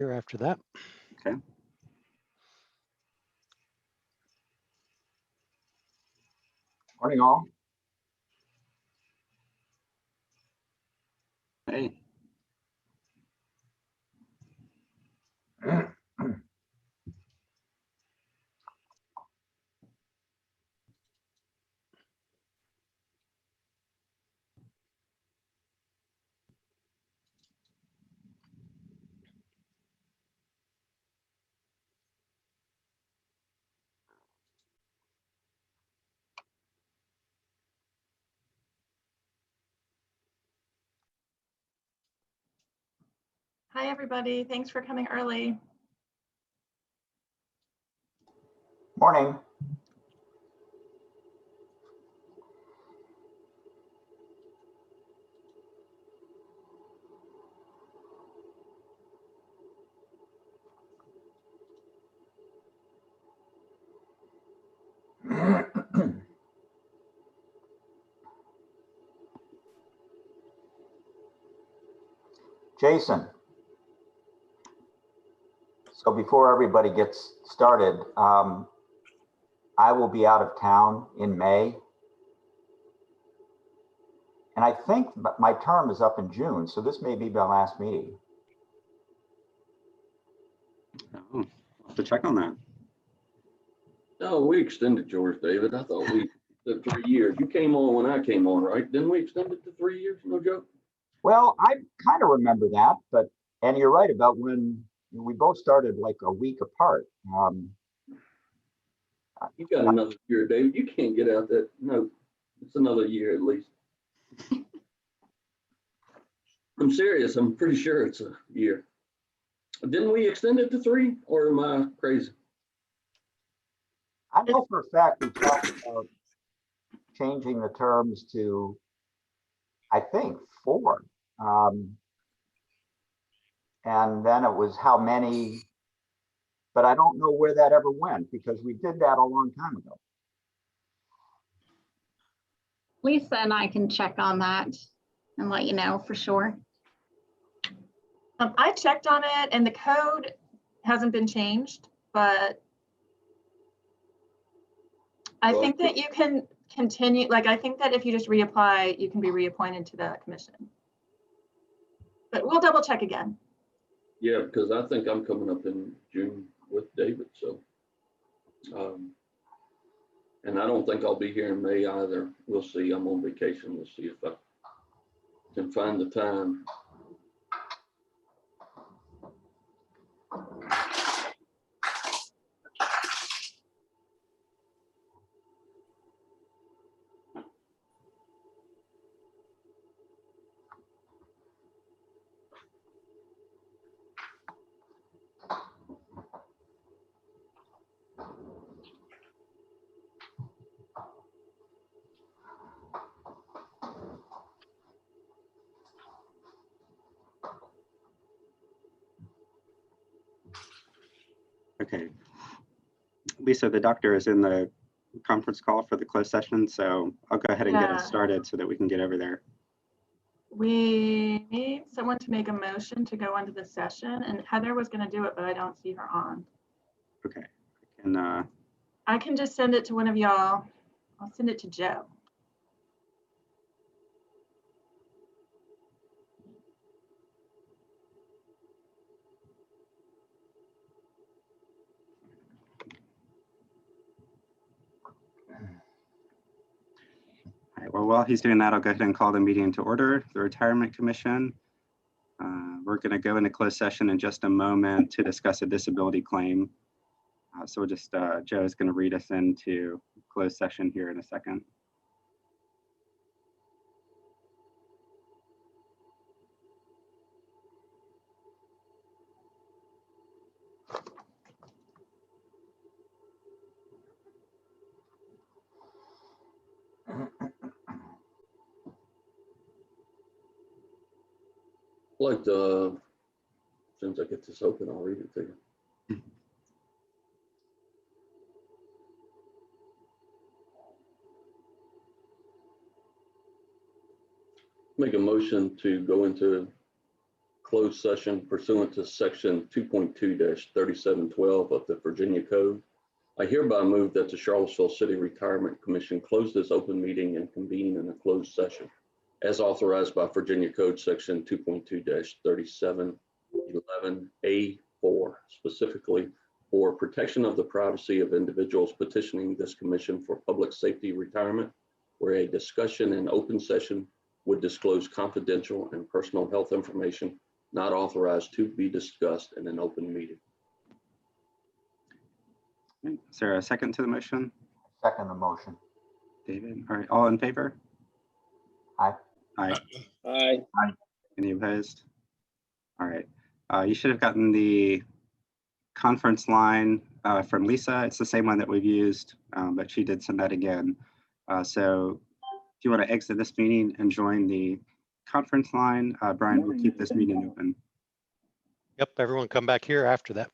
here after that. Okay. Morning, all. Hey. Hi, everybody. Thanks for coming early. Morning. Jason. So before everybody gets started, I will be out of town in May. And I think my term is up in June, so this may be my last meeting. Oh, I'll have to check on that. No, we extended yours, David. I thought we did 3 years. You came on when I came on, right? Didn't we extend it to 3 years? No joke. Well, I kind of remember that, and you're right about when we both started like a week apart. You got another year, David. You can't get out that. No, it's another year at least. I'm serious. I'm pretty sure it's a year. Didn't we extend it to 3, or am I crazy? I know for a fact we talked about changing the terms to, I think, 4. And then it was how many, but I don't know where that ever went because we did that a long time ago. Lisa and I can check on that and let you know for sure. I checked on it and the code hasn't been changed, but I think that you can continue, like, I think that if you just reapply, you can be reappointed to the commission. But we'll double check again. Yeah, because I think I'm coming up in June with David. So, and I don't think I'll be here in May either. We'll see. I'm on vacation. We'll see if I can find the time. Okay. Lisa, the doctor is in the conference call for the closed session, so I'll go ahead and get us started so that we can get over there. We need someone to make a motion to go into the session, and Heather was going to do it, but I don't see her on. Okay. And I can just send it to one of y'all. I'll send it to Joe. all right, well, while he's doing that, I'll go ahead and call the meeting to order, the Retirement Commission. We're going to go into closed session in just a moment to discuss a disability claim. So we'll just, Joe is going to read us into closed session here in a second. Like the, as soon as I get this open, I'll read it to you. Make a motion to go into closed session pursuant to section 2.2-3712 of the Virginia Code. I hereby move that the Charlottesville City Retirement Commission close this open meeting and convene in a closed session as authorized by Virginia Code section 2.2-3711A4, specifically for protection of the privacy of individuals petitioning this commission for public safety retirement, where a discussion in open session would disclose confidential and personal health information not authorized to be discussed in an open meeting. Is there a second to the motion? Second the motion. David, all right, all in favor? Aye. Aye. Aye. Any opposed? All right, you should have gotten the conference line from Lisa. It's the same one that we've used, but she did send that again. So if you want to exit this meeting and join the conference line, Brian will keep this meeting open. Yep, everyone come back here after that.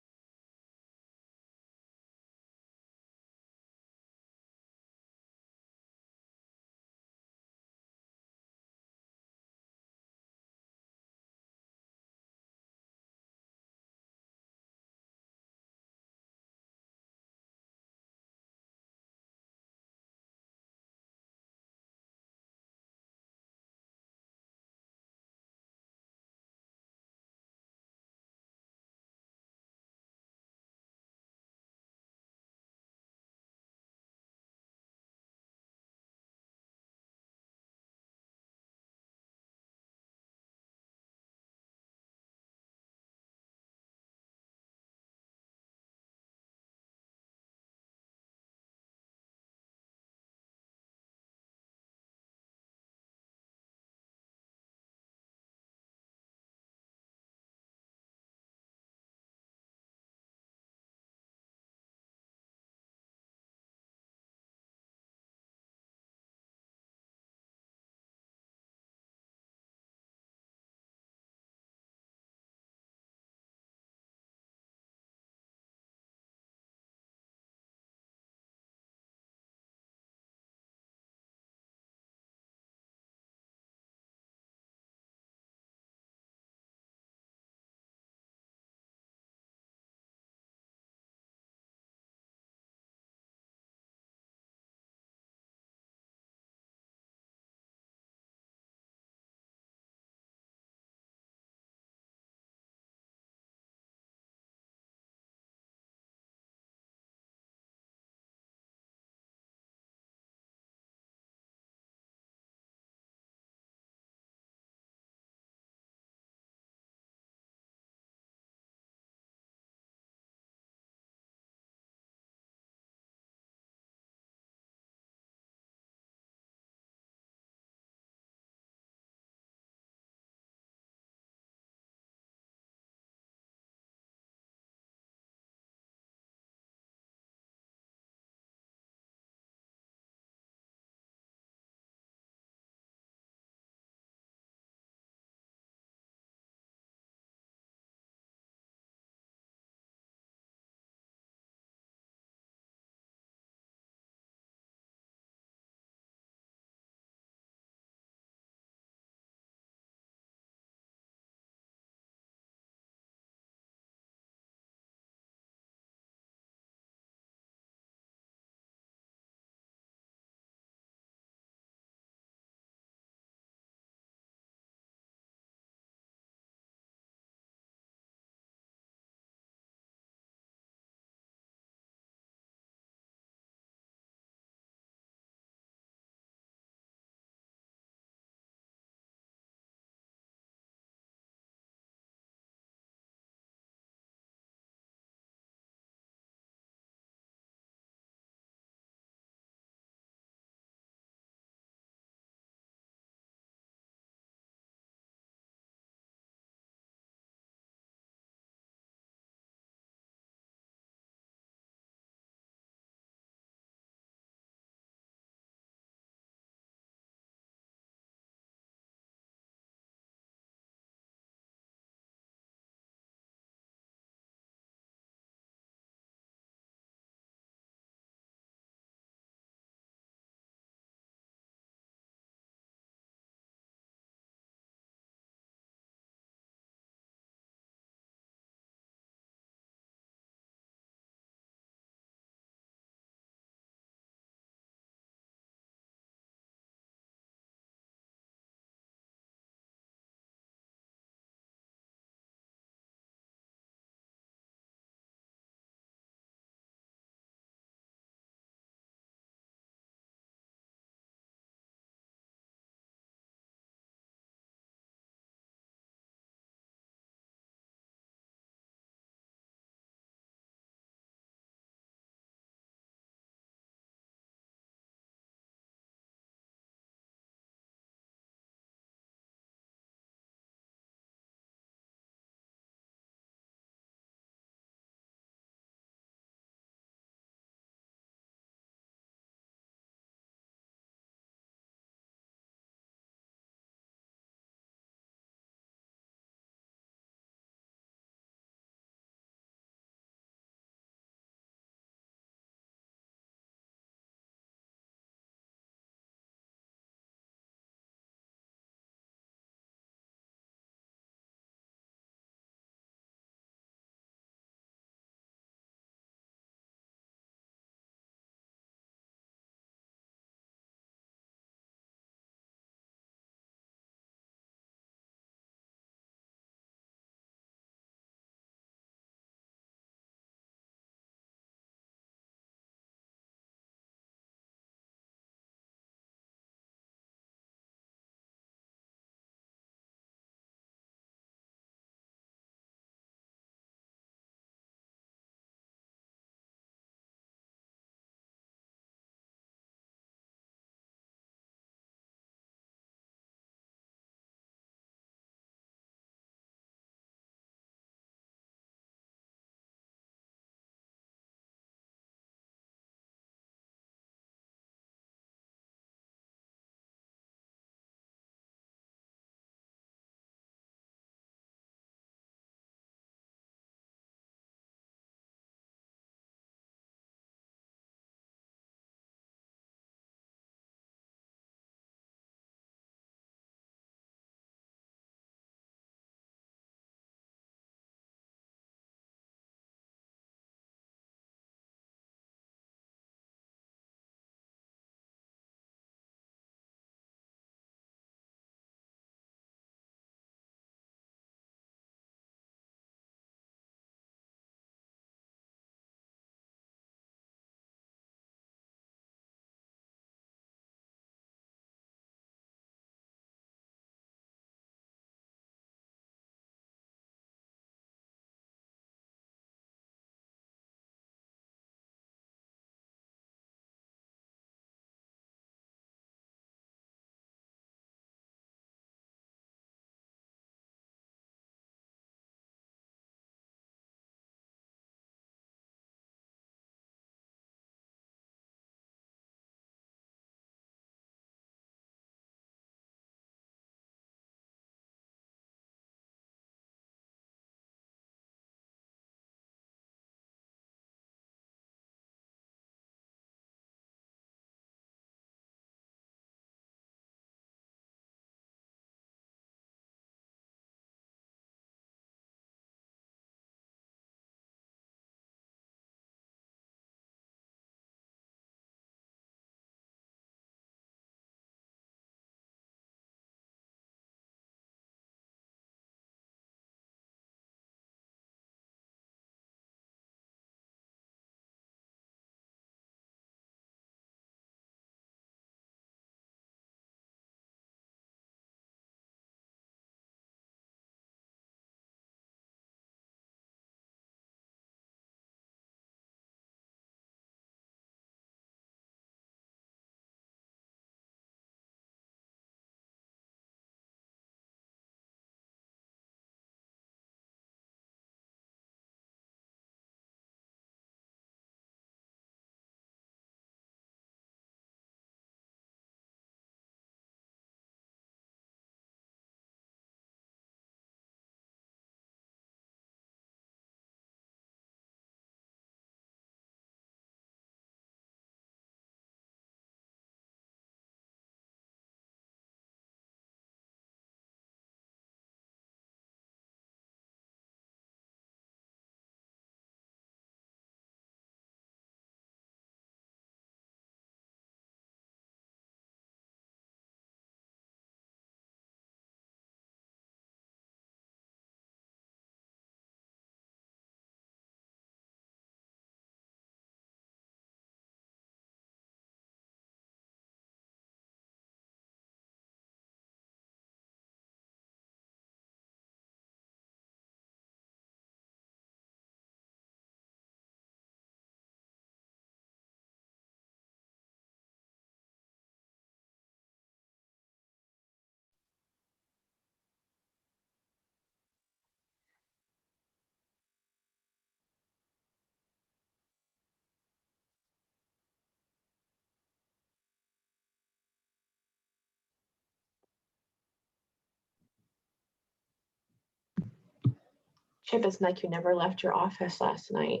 Chip, it's like you never left your office last night.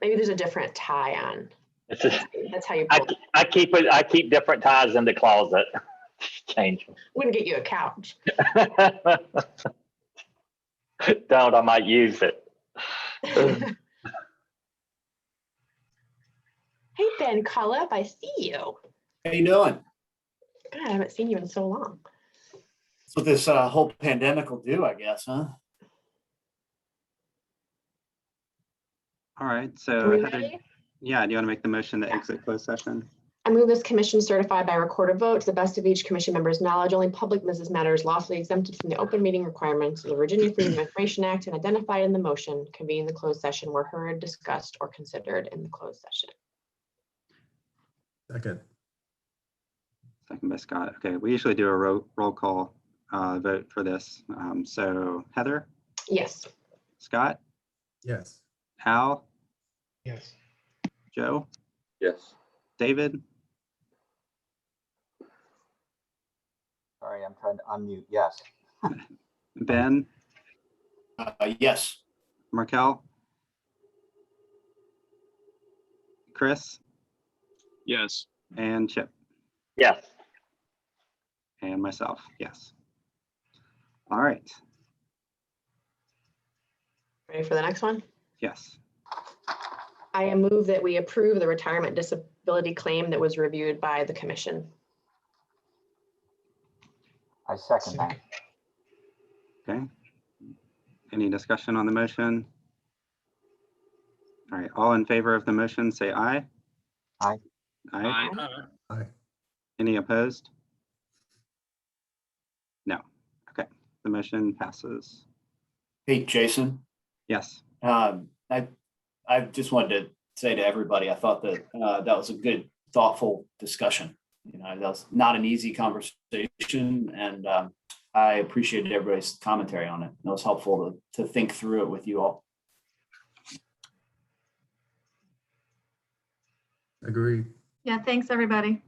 Maybe there's a different tie on. It's just, That's how you I, pull. I keep different ties in the closet. Change Wouldn't get you a couch. them. Don't, I might use it. Hey, Ben Cullip, I see you. How you doing? God, I haven't seen you in so long. That's what this whole pandemic will do, I guess, huh? All right, Are so we Heather, ready? yeah, do you want to make the motion to exit closed session? I move this commission certified by recorded vote to the best of each commission member's knowledge. Only public business matters lawfully exempted from the open meeting requirements of the Virginia Freedom of Information Act and identified in the motion convening the closed session were heard, discussed, or considered in the closed session. Second. Second by Scott. Okay, we usually do a roll call vote for this. So Heather, Yes. Scott, Yes. Al, Yes. Joe, Yes. David, Sorry, I'm trying to unmute. Yes. Ben, Yes. Markel, Chris, Yes. and Chip, Yes. and myself. Yes. All right. Ready for the next one? Yes. I move that we approve the retirement disability claim that was reviewed by the commission. I second that. Okay. Any discussion on the motion? All right. All in favor of the motion, say aye. Aye. Aye. Aye. Any opposed? No. Okay. The motion passes. Hey, Jason. Yes. I just wanted to say to everybody, I thought that that was a good, thoughtful discussion. You know, that was not an easy conversation, and I appreciated everybody's commentary on it. It was helpful to think through it with you all. Agreed. Yeah, thanks, everybody.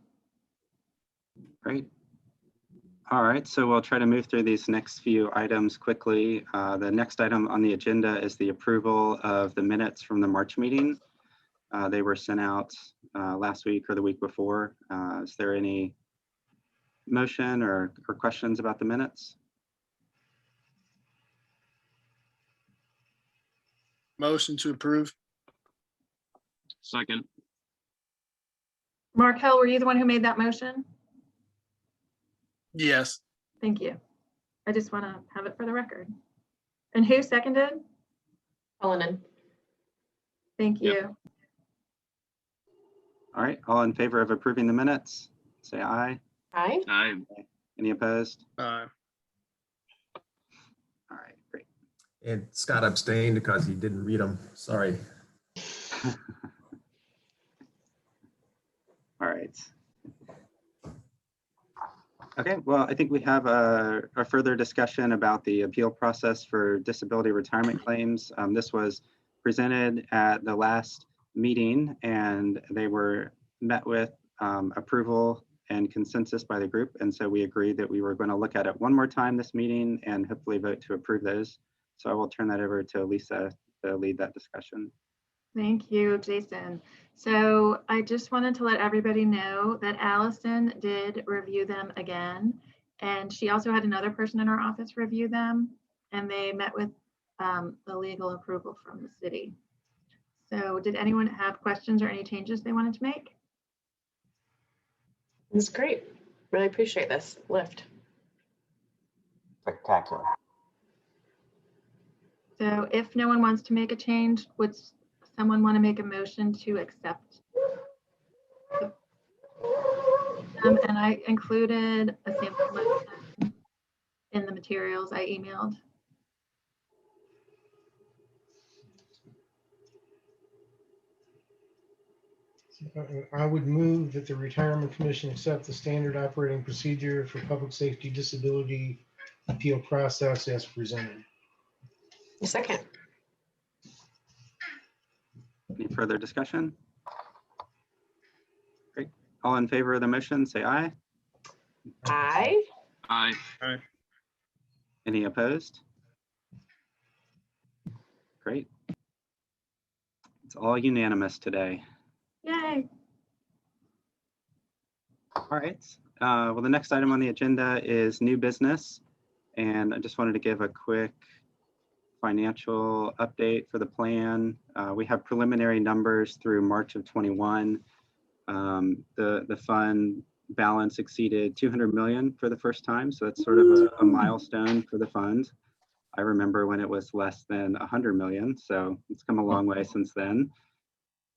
Great. All right, so we'll try to move through these next few items quickly. The next item on the agenda is the approval of the minutes from the March meeting. They were sent out last week or the week before. Is there any motion or questions about the minutes? Motion to approve. Second. Markel, were you the one who made that motion? Yes. Thank you. I just want to have it for the record. And who seconded? Cullinan. Thank Yep. you. All right, all in favor of approving the minutes, say aye. Aye. Aye. Any opposed? Aye. All right, great. And Scott abstained because he didn't read them. Sorry. All right. Okay, well, I think we have a further discussion about the appeal process for disability retirement claims. This was presented at the last meeting and they were met with approval and consensus by the group. And so we agreed that we were going to look at it one more time this meeting and hopefully vote to approve those. So I will turn that over to Lisa to lead that discussion. Thank you, Jason. So I just wanted to let everybody know that Allison did review them again. And she also had another person in our office review them. And they met with the legal approval from the city. So did anyone have questions or any changes they wanted to make? That's great. Really appreciate this lift. Spectacular. So if no one wants to make a change, would someone want to make a motion to accept? And I included a sample motion in the materials I emailed. I would move that the Retirement Commission accept the standard operating procedure for public safety disability appeal process as presented. A second. Any further discussion? Great. All in favor of the motion, say aye. Aye. Aye. Aye. Any opposed? Great. It's all unanimous today. Yay. All right. Well, the next item on the agenda is new business. And I just wanted to give a quick financial update for the plan. We have preliminary numbers through March of 21. The fund balance exceeded 200 million for the first time. So that's sort of a milestone for the fund. I remember when it was less than 100 million. So it's come a long way since then.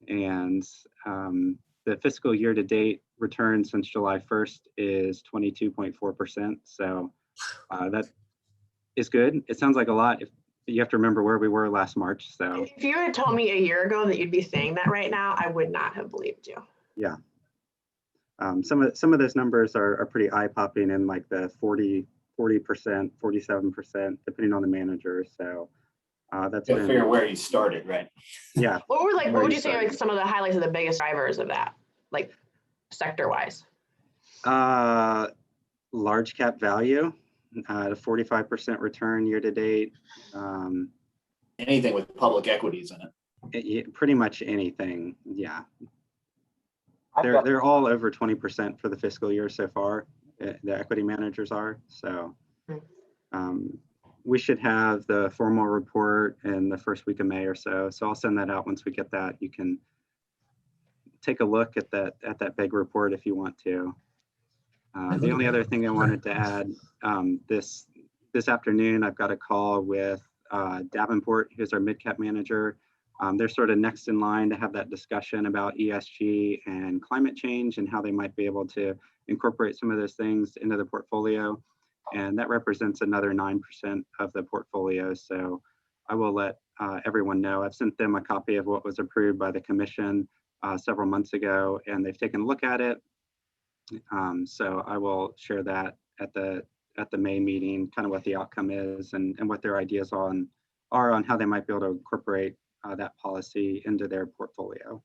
And the fiscal year to date return since July 1st is 22.4%. So that is good. It sounds like a lot. If you have to remember where we were last March. So If you had told me a year ago that you'd be saying that right now, I would not have believed you. yeah, some of those numbers are pretty eye-popping in like the 40%, 47%, depending on the manager. So that's Go been, figure where you started, right? yeah. What were Where what would you you say are started. like some of the highlights of the biggest drivers of that, like sector wise? Large cap value, the 45% return year to date. Anything with public equities in it. Pretty much anything. Yeah. I've got- They're all over 20% for the fiscal year so far. The equity managers are. So we should have the formal report in the first week of May or so. So I'll send that out once we get that. You can take a look at that big report if you want to. The only other thing I wanted to add, this afternoon, I've got a call with Davenport, who's our mid-cap manager. They're sort of next in line to have that discussion about ESG and climate change and how they might be able to incorporate some of those things into the portfolio. And that represents another 9% of the portfolio. So I will let everyone know. I've sent them a copy of what was approved by the commission several months ago, and they've taken a look at it. So I will share that at the May meeting, kind of what the outcome is and what their ideas are on how they might be able to incorporate that policy into their portfolio.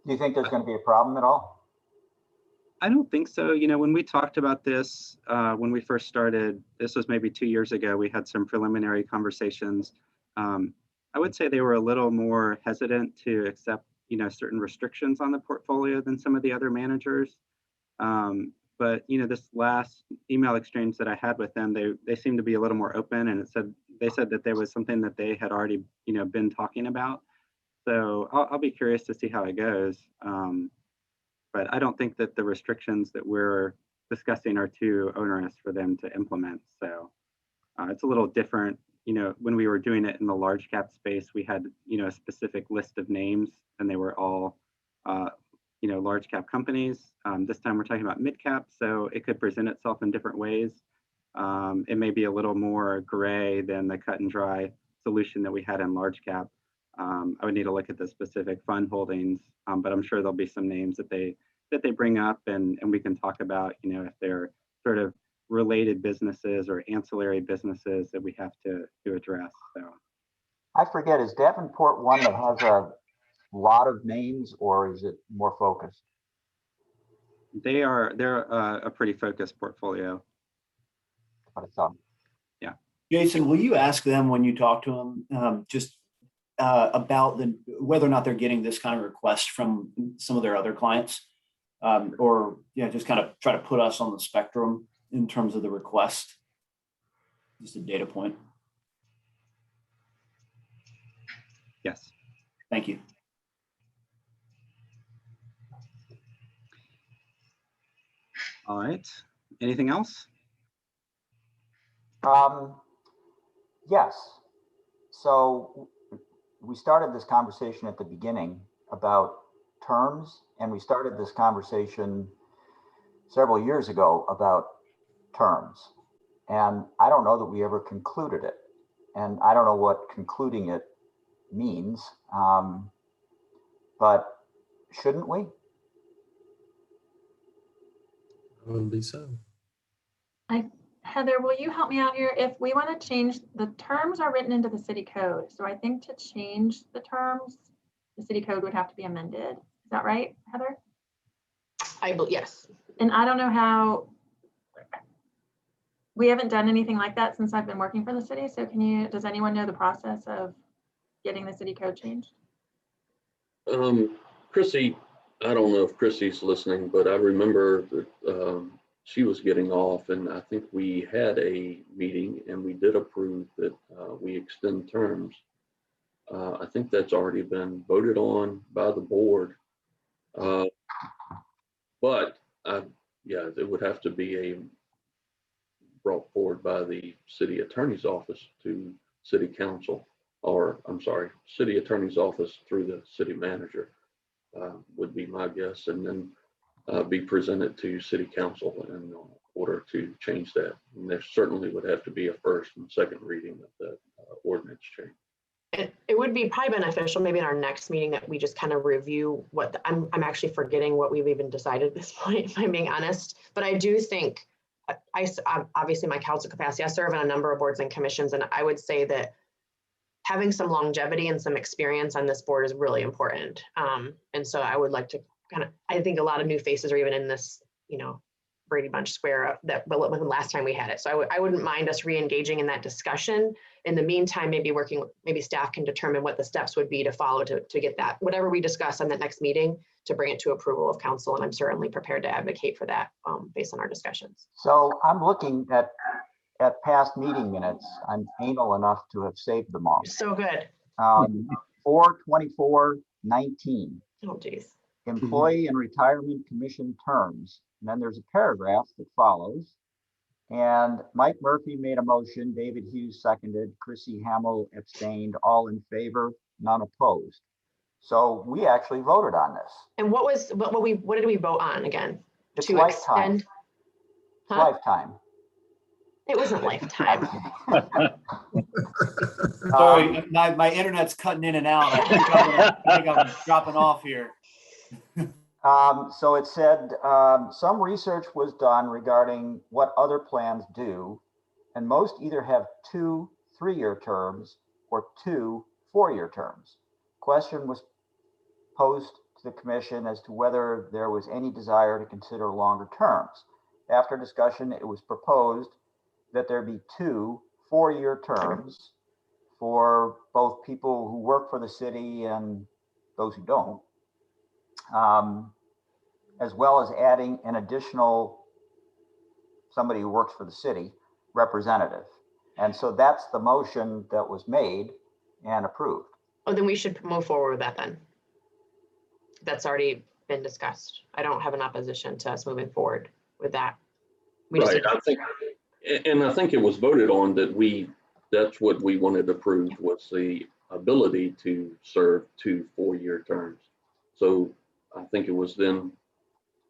Do you think there's going to be a problem at all? I don't think so. You know, when we talked about this, when we first started, this was maybe 2 years ago, we had some preliminary conversations. I would say they were a little more hesitant to accept, you know, certain restrictions on the portfolio than some of the other managers. But, you know, this last email exchange that I had with them, they seemed to be a little more open, and they said that there was something that they had already, you know, been talking about. So I'll be curious to see how it goes. But I don't think that the restrictions that we're discussing are too onerous for them to implement. So it's a little different. You know, when we were doing it in the large cap space, we had, you know, a specific list of names, and they were all, you know, large cap companies. This time we're talking about mid cap, so it could present itself in different ways. It may be a little more gray than the cut and dry solution that we had in large cap. I would need to look at the specific fund holdings, but I'm sure there'll be some names that they bring up, and we can talk about, you know, if they're sort of related businesses or ancillary businesses that we have to address. So I forget, is Davenport one that has a lot of names, or is it more focused? they're a pretty focused portfolio. What I thought. Jason, will you ask them when you talk to them, just about whether or not they're getting this kind of request from some of their other clients, or just kind of try to put us on the spectrum in terms of the request? Just a data point. Yes. Thank you. All right. Anything else? Yes. So we started this conversation at the beginning about terms, and we started this conversation several years ago about terms. And I don't know that we ever concluded it. And I don't know what concluding it means, but shouldn't we? Probably so. Heather, will you help me out here? If we want to change, the terms are written into the city code. So I think to change the terms, the city code would have to be amended. Is that right, Heather? Yes. And I don't know how, We haven't done anything like that since I've been working for the city. So does anyone know the process of getting the city code changed? Chrissy, I don't know if Chrissy's listening, but I remember that she was getting off, and I think we had a meeting and we did approve that we extend terms. I think that's already been voted on by the board. But yeah, it would have to be brought forward by the city attorney's office to city council, or I'm sorry, city attorney's office through the city manager would be my guess, and then be presented to city council in order to change that. And there certainly would have to be a first and second reading of the ordinance change. It would be probably beneficial maybe in our next meeting that we just kind of review what I'm actually forgetting what we've even decided at this point, if I'm being honest. But I do think obviously my council capacity, I serve on a number of boards and commissions, and I would say that having some longevity and some experience on this board is really important. And so I would like to I think a lot of new faces are even in this, Brady Bunch Square that when the last time we had it. So I wouldn't mind us re-engaging in that discussion. In the meantime, maybe staff can determine what the steps would be to follow to get that, whatever we discuss on that next meeting, to bring it to approval of council. And I'm certainly prepared to advocate for that based on our discussions. So I'm looking at past meeting minutes. I'm anal enough to have saved them all. So good. 4/24/19. Oh, geez. Employee and Retirement Commission terms. And then there's a paragraph that follows. And Mike Murphy made a motion, David Hughes seconded, Chrissy Hamill abstained, all in favor, none opposed. So we actually voted on this. And what did we vote on again? It's To lifetime. extend? Huh? Lifetime. It wasn't lifetime. Sorry, my internet's cutting in and out. I think I'm dropping off here. So it said some research was done regarding what other plans do, and most either have 2 3-year terms or 2 4-year terms. Question was posed to the commission as to whether there was any desire to consider longer terms. After discussion, it was proposed that there be 2 4-year terms for both people who work for the city and those who don't. As well as adding an additional somebody who works for the city representative. And so that's the motion that was made and approved. Oh, then we should move forward with that then. That's already been discussed. I don't have an opposition to us moving forward with that. Right, I think it was voted on that that's what we wanted approved, was the ability to serve 2 4-year terms. So I think it was then,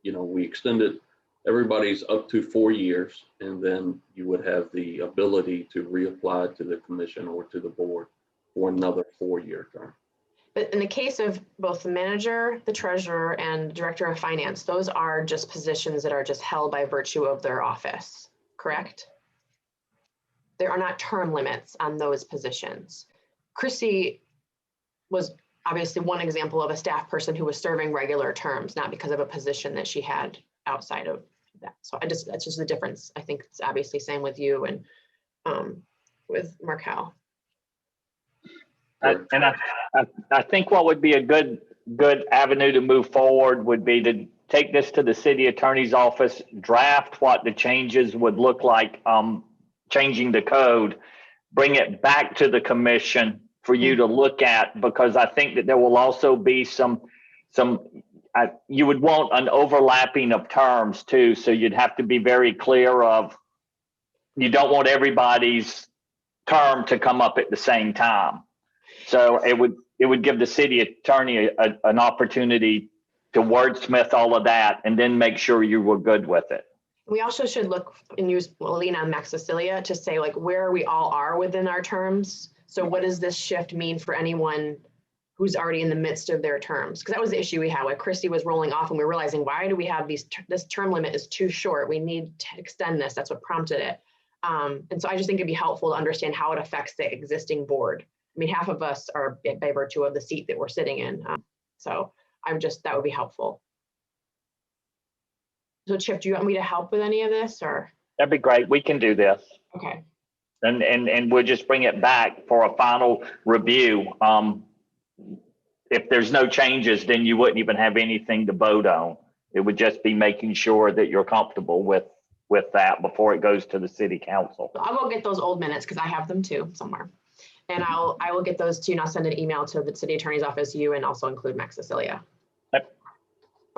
we extended everybody's up to 4 years, and then you would have the ability to reapply to the commission or to the board for another 4-year term. But in the case of both the manager, the treasurer, and director of finance, those are just positions that are just held by virtue of their office, correct? There are not term limits on those positions. Chrissy was obviously one example of a staff person who was serving regular terms, not because of a position that she had outside of that. So that's just the difference. I think it's obviously same with you and with Markel. And I think what would be a good avenue to move forward would be to take this to the city attorney's office, draft what the changes would look like, changing the code, bring it back to the commission for you to look at, because I think that there will also be you would want an overlapping of terms too. So you'd have to be very clear of, you don't want everybody's term to come up at the same time. So it would give the city attorney an opportunity to wordsmith all of that and then make sure you were good with it. We also should look and lean on Max Cecilia to say like where we all are within our terms. So what does this shift mean for anyone who's already in the midst of their terms? Because that was the issue we had, like Christy was rolling off and we were realizing, why do we have this term limit is too short. We need to extend this. That's what prompted it. And so I just think it'd be helpful to understand how it affects the existing board. I mean, half of us are by virtue of the seat that we're sitting in. So that would be helpful. So Chip, do you want me to help with any of this or? That'd be great. We can do this. Okay, And we'll just bring it back for a final review. If there's no changes, then you wouldn't even have anything to vote on. It would just be making sure that you're comfortable with that before it goes to the city council. so I'll go get those old minutes because I have them too somewhere. And I will get those to you and I'll send an email to the city attorney's office, you, and also include Max Cecilia. Yep.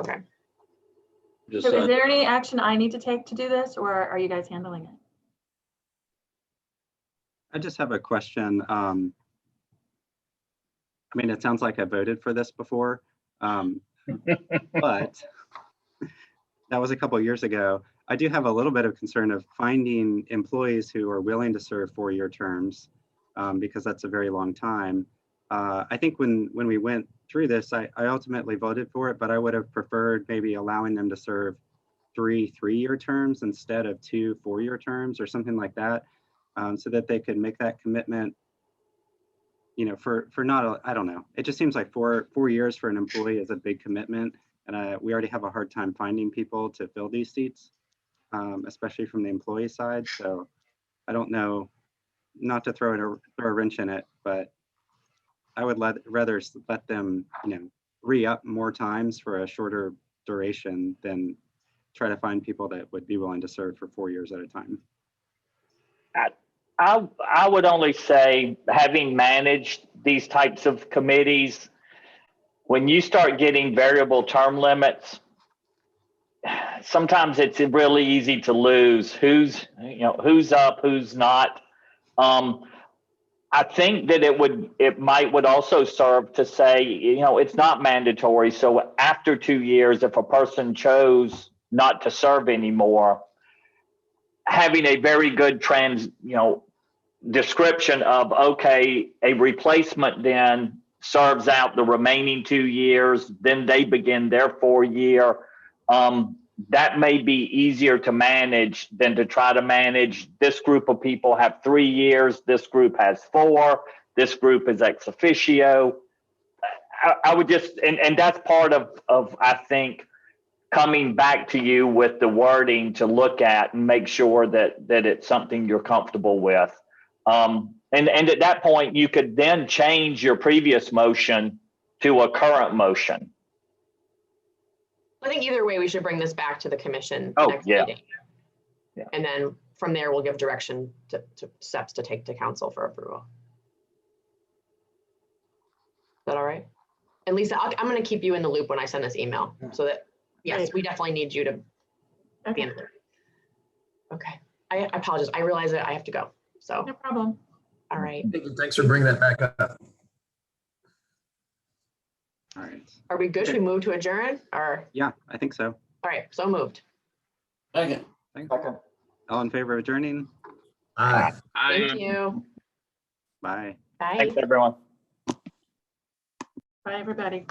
Okay. Just, So is there any action I need to take to do this, or are you guys handling it? I just have a question. I mean, it sounds like I voted for this before, but that was a couple of years ago. I do have a little bit of concern of finding employees who are willing to serve 4-year terms because that's a very long time. I think when we went through this, I ultimately voted for it, but I would have preferred maybe allowing them to serve 3 3-year terms instead of 2 4-year terms or something like that, so that they could make that commitment, you know, for not, I don't know. It just seems like 4 years for an employee is a big commitment. And we already have a hard time finding people to fill these seats, especially from the employee side. So I don't know, not to throw a wrench in it, but I would rather let them, you know, re-up more times for a shorter duration than try to find people that would be willing to serve for 4 years at a time. I would only say, having managed these types of committees, when you start getting variable term limits, sometimes it's really easy to lose who's up, who's not. I think that it would also serve to say, you know, it's not mandatory. So after 2 years, if a person chose not to serve anymore, having a very good description of, okay, a replacement then serves out the remaining 2 years, then they begin their 4-year. That may be easier to manage than to try to manage this group of people have 3 years, this group has 4, this group is ex officio. I would just, and that's part of I think, coming back to you with the wording to look at and make sure that it's something you're comfortable with. And at that point, you could then change your previous motion to a current motion. I think either way, we should bring this back to the commission. Oh, next yeah. meeting. And then from there, we'll give direction to steps to take to council for approval. Is that all right? And Lisa, I'm going to keep you in the loop when I send this email so that, yes, we definitely need you to be in the loop. Okay. I apologize. I realize that I have to go. So No problem. all right. Thanks for bringing that back up. All right. Are we good? Should we move to adjourn or? Yeah, I think so. All right. So moved. Second. Second. All in favor of adjourning? Aye. Thank you. Bye. Bye. Thanks, everyone. Bye, everybody.